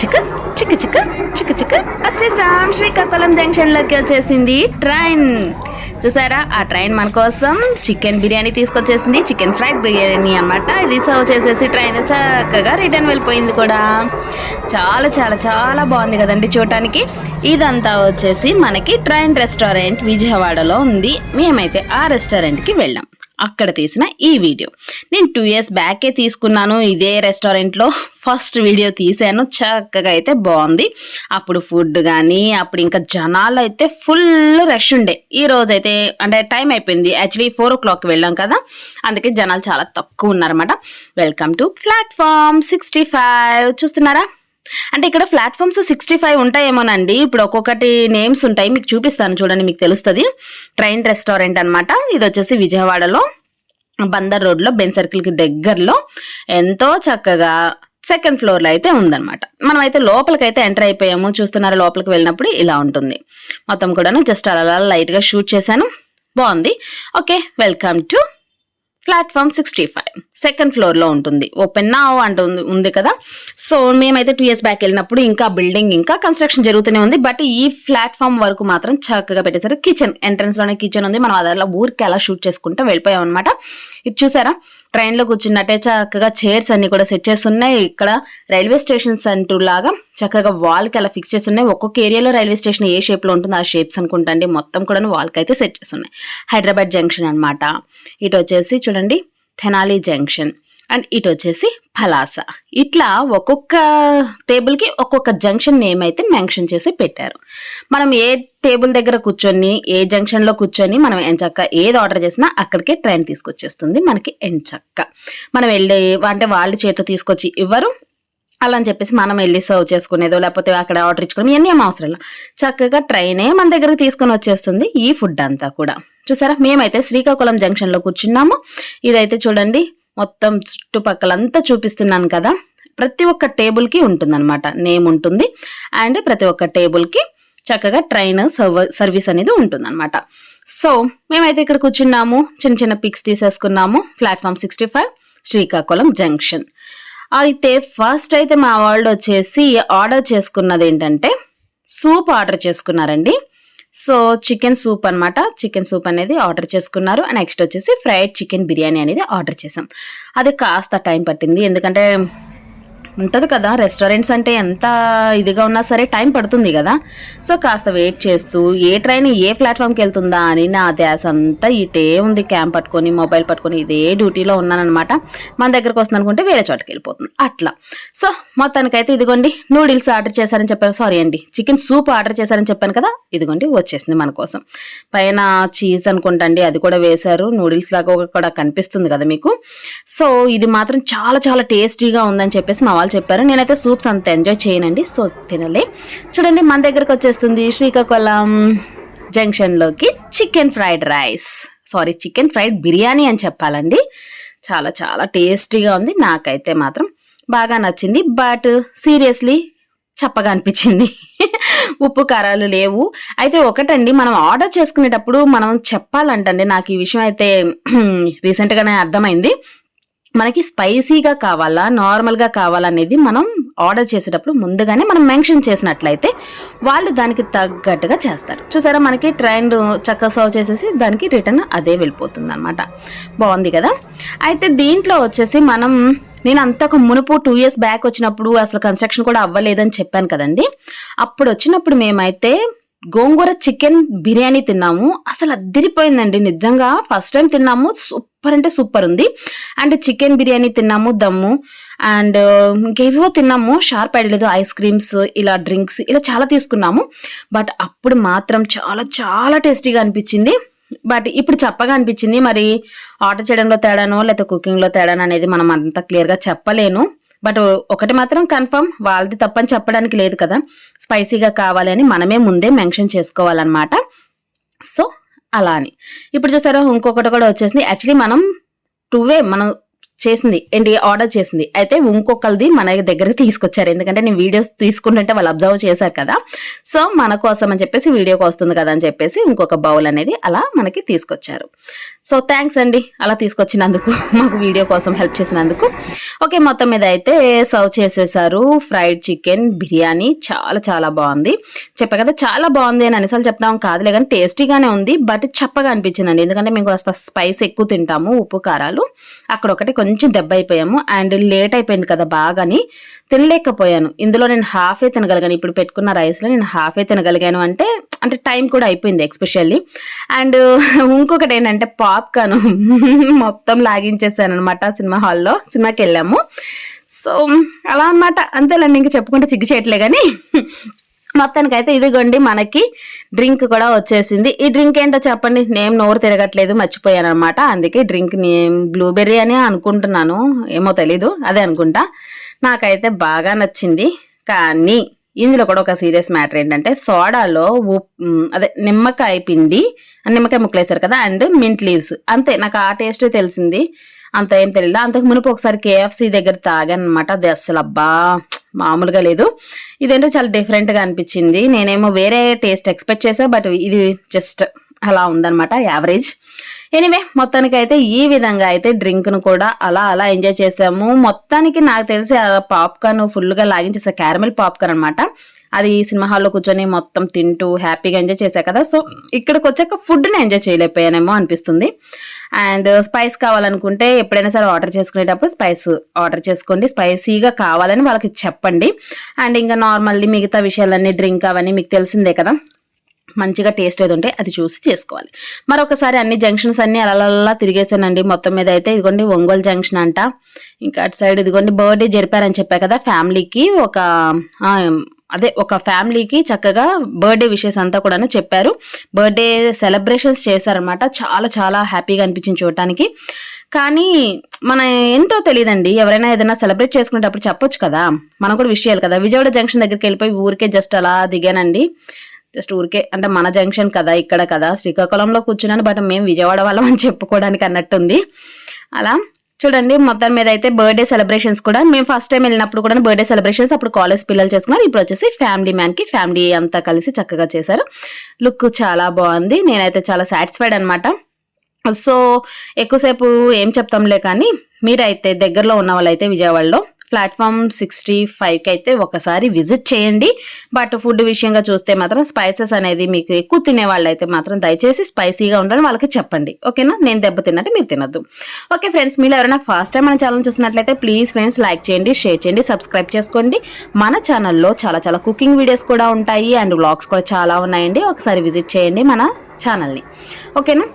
చిక్క చిక్క చిక్క చిక్క చిక్క వచ్చేసాం. శ్రీకాకుళం జంక్షన్ లోకి వచ్చేసింది ట్రైన్. చూసారా, ఆ ట్రైన్ మన కోసం చికెన్ బిర్యానీ తీసుకొచ్చేసింది. చికెన్ ఫ్రైడ్ బిర్యానీ అన్నమాట. ఇది సర్వ్ చేసేసి ట్రైన్ చక్కగా రిటర్న్ వెళ్ళిపోయింది కూడా. చాలా చాలా చాలా బాగుంది కదండి చూడటానికి. ఇదంతా వచ్చేసి మనకి ట్రైన్ రెస్టారెంట్ విజయవాడలో ఉంది. మేమైతే ఆ రెస్టారెంట్కి వెళ్ళాం. అక్కడ తీసిన ఈ వీడియో నేను 2 years బ్యాకే తీసుకున్నాను. ఇదే రెస్టారెంట్లో ఫస్ట్ వీడియో తీసాను. చక్కగా అయితే బాగుంది. అప్పుడు ఫుడ్ కానీ అప్పుడు ఇంకా జనాలు అయితే ఫుల్ రష్ ఉండే. ఈ రోజు అయితే అంటే టైం అయిపోయింది. యాక్చువల్లీ 4 o'clock వెళ్ళాం కదా, అందుకే జనాలు చాలా తక్కువ ఉన్నారన్నమాట. Welcome to platform 65. చూస్తున్నారా, అంటే ఇక్కడ ప్లాట్ఫామ్స్ 65 ఉంటాయేమోనండి. ఇప్పుడు ఒక్కొక్కటి నేమ్స్ ఉంటాయి, మీకు చూపిస్తాను చూడండి, మీకు తెలుస్తుంది. ట్రైన్ రెస్టారెంట్ అనమాట. ఇది వచ్చేసి విజయవాడలో బందర్ రోడ్లో బెన్ సర్కిల్కి దగ్గరలో ఎంతో చక్కగా 2nd floor లో అయితే ఉందన్నమాట. మనం అయితే లోపలికైతే ఎంటర్ అయిపోయాము. చూస్తున్నారా, లోపలికి వెళ్ళినప్పుడు ఇలా ఉంటుంది మొత్తం కూడాను. జస్ట్ అలా లైట్గా షూట్ చేశాను, బాగుంది. Okay, welcome to platform 65 2nd floor లో ఉంటుంది. ఓపెన్ నా అంటూ ఉంది కదా. సో మేమైతే 2 years బ్యాక్ వెళ్ళినప్పుడు ఇంకా బిల్డింగ్ ఇంకా కన్స్ట్రక్షన్ జరుగుతూనే ఉంది. బట్ ఈ ప్లాట్ఫామ్ వరకు మాత్రం చక్కగా పెట్టేశారు. కిచెన్ ఎంట్రన్స్ లోనే కిచెన్ ఉంది. మనం అలా ఊరికి అలా షూట్ చేసుకుంటూ వెళ్ళిపోయాం అనమాట. ఇది చూసారా, ట్రైన్ లో కూర్చున్నట్టే చక్కగా చైర్స్ అన్ని కూడా సెట్ చేస్తున్నాయి. ఇక్కడ రైల్వే స్టేషన్స్ అంటూ లాగా చక్కగా వాల్ కి అలా ఫిక్స్ చేస్తున్నాయి. ఒక్కొక్క ఏరియాలో రైల్వే స్టేషన్ ఏ షేప్ లో ఉంటుందో ఆ షేప్స్ అనుకుంటా అండి. మొత్తం కూడా వాల్ కి అయితే సెట్ చేస్తున్నాయి. హైదరాబాద్ జంక్షన్ అనమాట. ఇటు వచ్చేసి చూడండి తెనాలి జంక్షన్, అండ్ ఇటు వచ్చేసి పలాస. ఇట్లా ఒక్కొక్క టేబుల్ కి ఒక్కొక్క జంక్షన్ నేమ్ అయితే మెన్షన్ చేసి పెట్టారు. మనం ఏ టేబుల్ దగ్గర కూర్చొని ఏ జంక్షన్ లో కూర్చొని మనం ఎంచక్క ఏది ఆర్డర్ చేసినా అక్కడికే ట్రైన్ తీసుకొచ్చేస్తుంది మనకి ఎంచక్క. మనం వెళ్ళి అంటే వాళ్ళు చేతితో తీసుకొచ్చి ఇవ్వరు, అలా అని చెప్పేసి మనం వెళ్ళి సర్వ్ చేసుకునేదో లేకపోతే అక్కడ ఆర్డర్ ఇచ్చుకోవడం ఇవన్నీ ఏం అవసరం లేదు. చక్కగా ట్రైనే మన దగ్గరకు తీసుకొని వచ్చేస్తుంది ఈ ఫుడ్ అంతా కూడా. చూసారా, మేమైతే శ్రీకాకుళం జంక్షన్ లో కూర్చున్నాము. ఇదైతే చూడండి మొత్తం చుట్టుపక్కలంతా చూపిస్తున్నాను కదా. ప్రతి ఒక్క టేబుల్ కి ఉంటుందన్నమాట, నేమ్ ఉంటుంది. అండ్ ప్రతి ఒక్క టేబుల్ కి చక్కగా ట్రైన్ సర్వీస్ అనేది ఉంటుందన్నమాట. సో మేమైతే ఇక్కడ కూర్చున్నాము, చిన్న చిన్న పిక్స్ తీసేసుకున్నాము. Platform 65 Srikakulam junction. అయితే ఫస్ట్ అయితే మా వాళ్ళు వచ్చేసి ఆర్డర్ చేసుకున్నది ఏంటంటే సూప్ ఆర్డర్ చేసుకున్నారండి. సో చికెన్ సూప్ అనమాట. చికెన్ సూప్ అనేది ఆర్డర్ చేసుకున్నారు. నెక్స్ట్ వచ్చేసి ఫ్రైడ్ చికెన్ బిర్యానీ అనేది ఆర్డర్ చేసాం. అది కాస్త టైం పట్టింది, ఎందుకంటే ఉంటుంది కదా రెస్టారెంట్స్ అంటే ఎంత ఇదిగా ఉన్నా సరే టైం పడుతుంది కదా. సో కాస్త వెయిట్ చేస్తూ ఏ ట్రైన్ ఏ ప్లాట్ఫామ్కి వెళ్తుందా అని నా ధ్యాస అంతా ఇటే ఉంది. క్యామ్ పట్టుకొని మొబైల్ పట్టుకొని ఇదే డ్యూటీలో ఉన్నానమాట. మన దగ్గరకు వస్తుంది అనుకుంటే వేరే చోటుకి వెళ్ళిపోతుంది అట్లా. సో మొత్తానికైతే ఇదిగోండి నూడిల్స్ ఆర్డర్ చేశారని చెప్పాను, సారీ అండి చికెన్ సూప్ ఆర్డర్ చేశారని చెప్పాను కదా. ఇదిగోండి వచ్చేసింది మన కోసం. పైన చీజ్ అనుకుంటండి అది కూడా వేశారు, నూడిల్స్ లాగా కూడా కనిపిస్తుంది కదా మీకు. సో ఇది మాత్రం చాలా చాలా టేస్టీగా ఉందని చెప్పేసి మా చెప్పారు. నేనైతే సూప్స్ అంత ఎంజాయ్ చేయనండి, సో తినలే. చూడండి మన దగ్గరకు వచ్చేస్తుంది శ్రీకాకుళం జంక్షన్ లోకి chicken fried rice, sorry chicken fried biryani అని చెప్పాలండి. చాలా చాలా టేస్టీగా ఉంది. నాకైతే మాత్రం బాగా నచ్చింది. బట్ సీరియస్లీ చప్పగా అనిపించింది. ఉప్పు కారాలు లేవు. అయితే ఒకటండి, మనం ఆర్డర్ చేసుకునేటప్పుడు మనం చెప్పాలంటండి, నాకు ఈ విషయం అయితే రీసెంట్ గానే అర్థమైంది. మనకి స్పైసీగా కావాలా నార్మల్గా కావాలనేది మనం ఆర్డర్ చేసేటప్పుడు ముందుగానే మనం మెన్షన్ చేసినట్లయితే వాళ్ళు దానికి తగ్గట్టుగా చేస్తారు. చూసారా, మనకి ట్రైన్ చక్కగా సర్వ్ చేసేసి దానికి రిటర్న్ అదే వెళ్ళిపోతుంది అనమాట. బాగుంది కదా. అయితే దీంట్లో వచ్చేసి నేను అంతకు మునుపు 2 years బ్యాక్ వచ్చినప్పుడు అసలు కన్స్ట్రక్షన్ కూడా అవ్వలేదని చెప్పాను కదండి. అప్పుడు వచ్చినప్పుడు మేమైతే గోంగూర చికెన్ బిర్యానీ తిన్నాము. అసలు అదిరిపోయిందండి నిజంగా. ఫస్ట్ టైం తిన్నాము, సూపర్ అంటే సూపర్ ఉంది. అండ్ చికెన్ బిర్యానీ తిన్నాము దమ్ము, అండ్ ఇంకేవో తిన్నాము, షార్ప్ ఐడియా ఐస్ క్రీమ్స్ ఇలా డ్రింక్స్ ఇలా చాలా తీసుకున్నాము. బట్ అప్పుడు మాత్రం చాలా చాలా టేస్టీగా అనిపించింది. బట్ ఇప్పుడు చప్పగా అనిపించింది. మరి ఆర్డర్ చేయడంలో తేడానో లేకపోతే కుకింగ్లో తేడానో అనేది మనం అంత క్లియర్గా చెప్పలేను. బట్ ఒకటి మాత్రం కన్ఫర్మ్, వాళ్ళది తప్పని చెప్పడానికి లేదు కదా. స్పైసీగా కావాలి అని మనమే ముందే మెన్షన్ చేసుకోవాలన్నమాట. సో అలా అని ఇప్పుడు చూసారా ఇంకొకటి కూడా వచ్చేసింది. యాక్చువల్లీ మనం చేసింది ఏంటి ఆర్డర్ చేసింది. అయితే ఇంకొకరిది మన దగ్గరికి తీసుకొచ్చారు. ఎందుకంటే నేను వీడియోస్ తీసుకుంటుంటే వాళ్ళు అబ్జర్వ్ చేశారు కదా, సో మన కోసం అని చెప్పేసి వీడియోకి వస్తుంది కదా అని చెప్పేసి ఇంకొక బౌల్ అనేది అలా మనకి తీసుకొచ్చారు. సో థ్యాంక్స్ అండి అలా తీసుకొచ్చినందుకు, మాకు వీడియో కోసం హెల్ప్ చేసినందుకు. ఓకే, మొత్తం మీద అయితే సర్వ్ చేసేసారు. ఫ్రైడ్ చికెన్ బిర్యానీ చాలా చాలా బాగుంది. చెప్పా కదా చాలా బాగుంది అని అనిసార్లు చెప్తాం కాదులే, కానీ టేస్టీగానే ఉంది. బట్ చప్పగా అనిపించిందండి, ఎందుకంటే మేము కాస్త స్పైస్ ఎక్కువ తింటాము, ఉప్పు కారాలు. అక్కడ ఒకటి కొంచెం దెబ్బ అయిపోయాము. అండ్ లేట్ అయిపోయింది కదా బాగాని తినలేకపోయాను. ఇందులో నేను హాఫే తినగలిగాను. ఇప్పుడు పెట్టుకున్న రైస్లో నేను హాఫే తినగలిగాను. అంటే టైం కూడా అయిపోయింది ఎక్స్పెషల్లీ. అండ్ ఇంకొకటి ఏంటంటే పాప్కార్న్ మొత్తం లాగించేసాను అనమాట సినిమా హాల్లో. సినిమాకి వెళ్ళాము. సో అలా అనమాట, అంతేలేండి, ఇంకా చెప్పుకుంటే సిగ్గు చేయట్లే కానీ మొత్తానికైతే ఇదిగోండి మనకి డ్రింక్ కూడా వచ్చేసింది. ఈ డ్రింక్ ఏంటో చెప్పండి, నేను నోరు తిరగట్లేదు, మర్చిపోయాను అనమాట. అందుకే డ్రింక్ నేమ్ బ్లూబెర్రీ అని అనుకుంటున్నాను, ఏమో తెలీదు, అదే అనుకుంటా. నాకైతే బాగా నచ్చింది. కానీ ఇందులో కూడా ఒక సీరియస్ మ్యాటర్ ఏంటంటే సోడాలో అదే నిమ్మకాయ పిండి, నిమ్మకాయ ముక్కలు వేశారు కదా, అండ్ మింట్ లీవ్స్, అంతే. నాకు ఆ టేస్ట్ తెలిసింది, అంత ఏం తెలియదు. అంతకు మునుపు ఒకసారి KFC దగ్గర తాగాను అనమాట. అది అసలు అబ్బా మామూలుగా లేదు. ఇదేంటో చాలా డిఫరెంట్గా అనిపించింది. నేనేమో వేరే టేస్ట్ ఎక్స్పెక్ట్ చేసా, బట్ ఇది జస్ట్ అలా ఉందనమాట, యావరేజ్. ఎనీవే మొత్తానికి అయితే ఈ విధంగా అయితే డ్రింక్ను కూడా అలా అలా ఎంజాయ్ చేసాము. మొత్తానికి నాకు తెలిసి పాప్కార్న్ ఫుల్గా లాగించేసా, క్యారమెల్ పాప్కార్న్ అనమాట. అది సినిమా హాల్లో కూర్చొని మొత్తం తింటూ హ్యాపీగా ఎంజాయ్ చేశా కదా. సో ఇక్కడికి వచ్చాక ఫుడ్ని ఎంజాయ్ చేయలేకపోయానేమో అనిపిస్తుంది. అండ్ స్పైస్ కావాలనుకుంటే ఎప్పుడైనా సరే ఆర్డర్ చేసుకునేటప్పుడు స్పైస్ ఆర్డర్ చేసుకోండి, స్పైసీగా కావాలని వాళ్ళకి చెప్పండి. అండ్ ఇంకా నార్మల్లీ మిగతా విషయాలన్నీ డ్రింక్ అవన్నీ మీకు తెలిసిందే కదా, మంచిగా టేస్ట్ ఏది ఉంటే అది చూసి చేసుకోవాలి. మరొకసారి అన్ని జంక్షన్స్ అన్ని అలా తిరిగేసానండి. మొత్తం మీద అయితే ఇదిగోండి ఒంగోలు జంక్షన్ అంట, ఇంకా అటు సైడ్ ఇదిగోండి బర్త్డే జరిపారని చెప్పా కదా ఫ్యామిలీకి, ఒక ఫ్యామిలీకి చక్కగా బర్త్డే విషెస్ అంతా కూడా చెప్పారు. బర్త్డే సెలబ్రేషన్స్ చేశారనమాట. చాలా చాలా హ్యాపీగా అనిపించింది చూడటానికి. కానీ మన ఏంటో తెలియదండి, ఎవరైనా ఏదైనా సెలబ్రేట్ చేసుకునేటప్పుడు చెప్పొచ్చు కదా, మనం కూడా విష్ చేయాలి కదా. విజయవాడ జంక్షన్ దగ్గరికి వెళ్ళిపోయి ఊరికే జస్ట్ అలా దిగానండి, జస్ట్ ఊరికే. అంటే మన జంక్షన్ కదా, ఇక్కడ కదా, శ్రీకాకుళంలో కూర్చున్నాను, బట్ మేము విజయవాడ వాళ్ళం అని చెప్పుకోవడానికి అన్నట్టుంది. అలా చూడండి మొత్తం మీద అయితే బర్త్డే సెలబ్రేషన్స్ కూడా మేము ఫస్ట్ టైం వెళ్ళినప్పుడు కూడా బర్త్డే సెలబ్రేషన్స్ అప్పుడు కాలేజ్ పిల్లలు చేసుకున్నారు. ఇప్పుడు వచ్చేసి ఫ్యామిలీ అంతా కలిసి చక్కగా చేశారు. లుక్ చాలా బాగుంది. నేనైతే చాలా సాటిస్ఫైడ్ అనమాట. సో ఎక్కువసేపు ఏం చెప్తాంలే కానీ మీరైతే దగ్గరలో ఉన్న వాళ్ళైతే విజయవాడలో ప్లాట్ఫామ్ 65కి అయితే ఒకసారి విజిట్ చేయండి. బట్ ఫుడ్ విషయంగా చూస్తే మాత్రం స్పైసెస్ అనేది మీకు ఎక్కువ తినే వాళ్ళైతే మాత్రం దయచేసి స్పైసీగా ఉండాలని వాళ్ళకి చెప్పండి, ఓకేనా. నేను దెబ్బ తిన్నట్టు మీరు తినద్దు. ఓకే ఫ్రెండ్స్, మీరు ఎవరైనా ఫస్ట్ టైం మన ఛానల్ చూస్తున్నట్లయితే ప్లీజ్ ఫ్రెండ్స్ లైక్ చేయండి, షేర్ చేయండి, సబ్స్క్రైబ్ చేసుకోండి. మన ఛానల్లో చాలా చాలా కుకింగ్ వీడియోస్ కూడా ఉంటాయి అండ్ వ్లాగ్స్ కూడా చాలా ఉన్నాయండి. ఒకసారి విజిట్ చేయండి మన ఛానల్ని, ఓకేనా.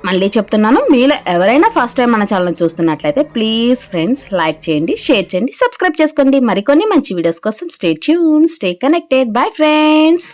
మళ్ళీ చెప్తున్నాను, మీలో ఎవరైనా ఫస్ట్ టైం మన ఛానల్ చూస్తున్నట్లయితే ప్లీజ్ ఫ్రెండ్స్ లైక్ చేయండి, షేర్ చేయండి, సబ్స్క్రైబ్ చేసుకోండి. మరికొన్ని మంచి వీడియోస్ కోసం stay tune, stay connected. Bye friends.